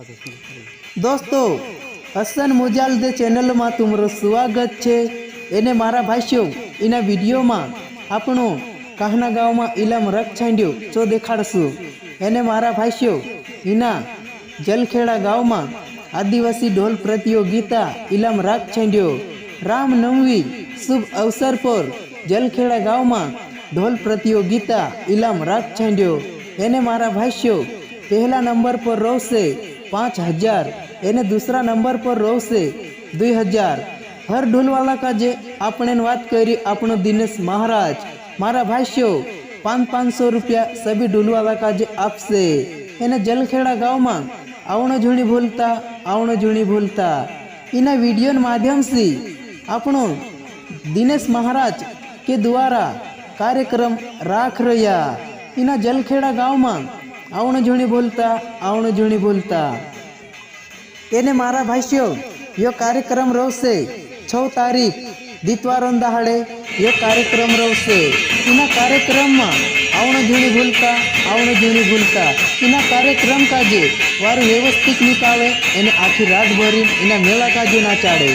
दोस्तों हसन मुजालदे चैनल में तुमरो स्वागत है। एने मारा भाईओ इना वीडियो में आपणो कहना गाँव में इलाम रख छांड्यो चो देखाड़शू। एने मारा भाईओ इना जलखेड़ा गाँव में आदिवासी ढोल प्रतियोगिता इलाम रख छांड्यो। रामनवमी शुभ अवसर पर जलखेड़ा गाँव में ढोल प्रतियोगिता इलाम रख छांड्यो। एने मारा भाईओ पहला नंबर पर रोसे 5000, एने दूसरा नंबर पर रोसे 2000। हर ढोलवाला का जे आपने बात करी आपनो दिनेश महाराज मारा भाईओ 500 रुपया सभी ढोलवाला का जे आपसे। एने जलखेड़ा गाँव में आवणो झूणी भूलता इना वीडियो माध्यम से आपनो दिनेश महाराज के द्वारा कार्यक्रम राख रहा। इना जलखेड़ा गाँव में आवणो झूणी भूलता एने मारा भाईओ यो कार्यक्रम रोसे 6 तारीख दितवारों दहाड़े यो कार्यक्रम रोसे। इना कार्यक्रम में आवणो झूणी भूलता इना कार्यक्रम का जे वार व्यवस्थित निकाले एने आखी रात भरी इना मेला का जे नाचाड़े।